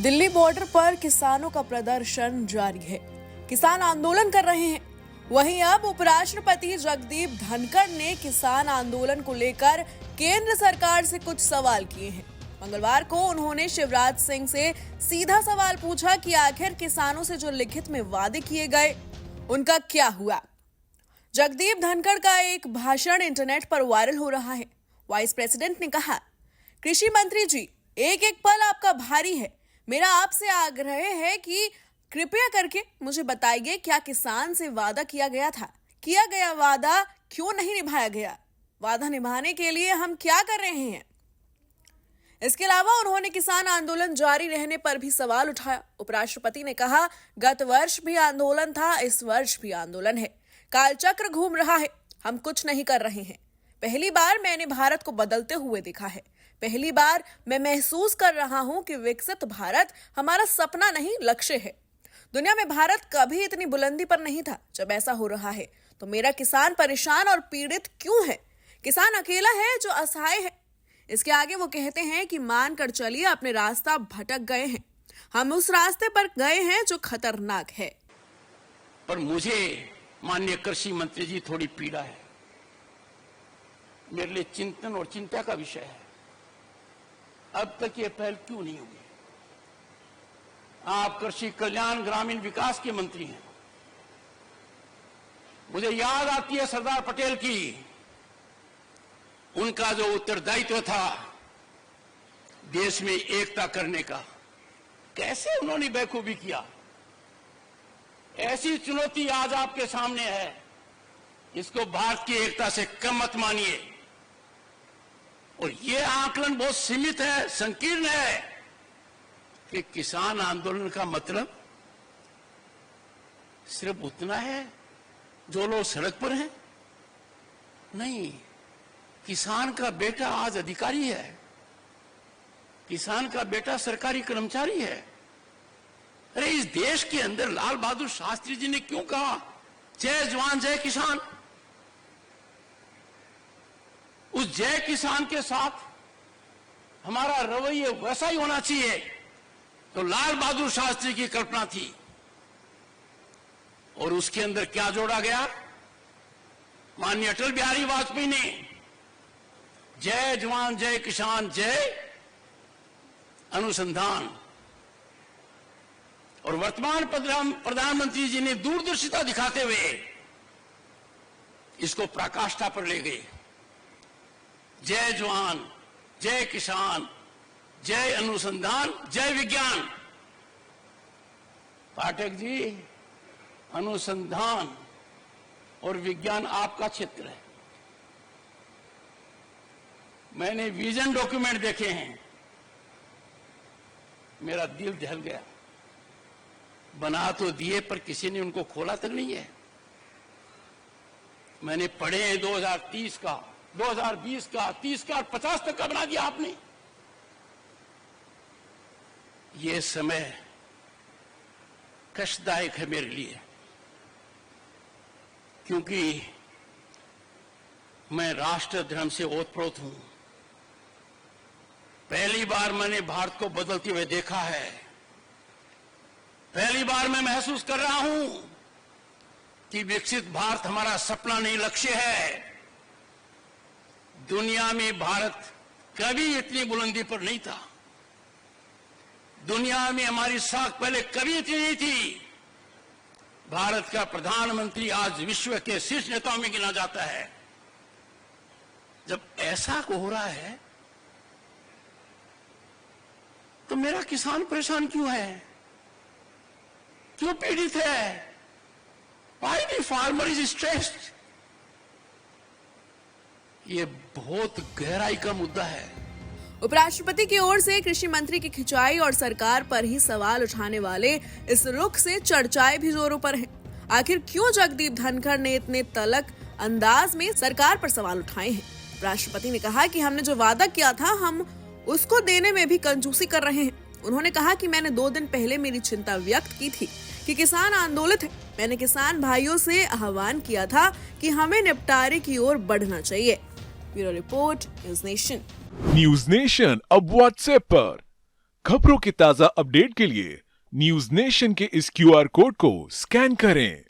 Delhi border पर किसानों का प्रदर्शन जारी है। किसान आंदोलन कर रहे हैं। वहीं अब उपराष्ट्रपति जगदीप धनखड़ ने किसान आंदोलन को लेकर केंद्र सरकार से कुछ सवाल किए हैं। मंगलवार को उन्होंने शिवराज सिंह से सीधा सवाल पूछा कि आखिर किसानों से जो लिखित में वादे किए गए उनका क्या हुआ। जगदीप धनखड़ का एक भाषण इंटरनेट पर वायरल हो रहा है। वाइस प्रेसिडेंट ने कहा, कृषि मंत्री जी, एक एक पल आपका भारी है। मेरा आपसे आग्रह है कि कृपया करके मुझे बताइए, क्या किसान से वादा किया गया था? किया गया वादा क्यों नहीं निभाया गया? वादा निभाने के लिए हम क्या कर रहे हैं? इसके अलावा उन्होंने किसान आंदोलन जारी रहने पर भी सवाल उठाया। उपराष्ट्रपति ने कहा, गत वर्ष भी आंदोलन था, इस वर्ष भी आंदोलन है। कालचक्र घूम रहा है, हम कुछ नहीं कर रहे हैं। पहली बार मैंने भारत को बदलते हुए देखा है। पहली बार मैं महसूस कर रहा हूं कि विकसित भारत हमारा सपना नहीं, लक्ष्य है। दुनिया में भारत कभी इतनी बुलंदी पर नहीं था। जब ऐसा हो रहा है तो मेरा किसान परेशान और पीड़ित क्यों है? किसान अकेला है जो असहाय है। इसके आगे वो कहते हैं कि मानकर चलिए, अपने रास्ता भटक गए हैं। हम उस रास्ते पर गए हैं जो खतरनाक है। पर मुझे माननीय कृषि मंत्री जी थोड़ी पीड़ा है। मेरे लिए चिंतन और चिंता का विषय है। अब तक ये पहल क्यों नहीं हुई? आप कृषि कल्याण ग्रामीण विकास के मंत्री हैं। मुझे याद आती है सरदार पटेल की, उनका जो उत्तरदायित्व था देश में एकता करने का, कैसे उन्होंने बखूबी किया। ऐसी चुनौती आज आपके सामने है, इसको भारत की एकता से कम मत मानिए। और ये आकलन बहुत सीमित है, संकीर्ण है कि किसान आंदोलन का मतलब सिर्फ उतना है जो लोग सड़क पर हैं। नहीं, किसान का बेटा आज अधिकारी है, किसान का बेटा सरकारी कर्मचारी है। अरे इस देश के अंदर लाल बहादुर शास्त्री जी ने क्यों कहा, जय जवान जय किसान? उस जय किसान के साथ हमारा रवैया वैसा ही होना चाहिए तो लाल बहादुर शास्त्री की कल्पना थी। और उसके अंदर क्या जोड़ा गया? माननीय अटल बिहारी वाजपेयी ने जय जवान जय किसान जय अनुसंधान, और वर्तमान प्रधानमंत्री जी ने दूरदर्शिता दिखाते हुए इसको पराकाष्ठा पर ले गए। जय जवान जय किसान जय अनुसंधान जय विज्ञान। पाठक जी, अनुसंधान और विज्ञान आपका क्षेत्र है। मैंने विजन डॉक्यूमेंट देखे हैं, मेरा दिल दहल गया। बना तो दिए पर किसी ने उनको खोला तक नहीं है। मैंने पढ़े हैं 2030 का, 2020 का, 30 का, 50 तक का बना दिया आपने। ये समय कष्टदायक है मेरे लिए, क्योंकि मैं राष्ट्र धर्म से ओतप्रोत हूं। पहली बार मैंने भारत को बदलते हुए देखा है। पहली बार मैं महसूस कर रहा हूं कि विकसित भारत हमारा सपना नहीं, लक्ष्य है। दुनिया में भारत कभी इतनी बुलंदी पर नहीं था। दुनिया में हमारी साख पहले कभी इतनी नहीं थी। भारत का प्रधानमंत्री आज विश्व के शीर्ष नेताओं में गिना जाता है। जब ऐसा हो रहा है तो मेरा किसान परेशान क्यों है? क्यों पीड़ित है? Why the farmer is stressed? ये बहुत गहराई का मुद्दा है। उपराष्ट्रपति की ओर से कृषि मंत्री की खिंचाई और सरकार पर ही सवाल उठाने वाले इस रुख से चर्चाएं भी जोरों पर हैं। आखिर क्यों जगदीप धनखड़ ने इतने तल्ख अंदाज में सरकार पर सवाल उठाए हैं? राष्ट्रपति ने कहा कि हमने जो वादा किया था, हम उसको देने में भी कंजूसी कर रहे हैं। उन्होंने कहा कि मैंने 2 दिन पहले मेरी चिंता व्यक्त की थी कि किसान आंदोलित है। मैंने किसान भाइयों से आह्वान किया था कि हमें निपटारे की ओर बढ़ना चाहिए। Bureau report, news nation. News nation अब व्हाट्सएप पर खबरों के ताजा अपडेट के लिए न्यूज नेशन के इस क्यूआर कोड को स्कैन करें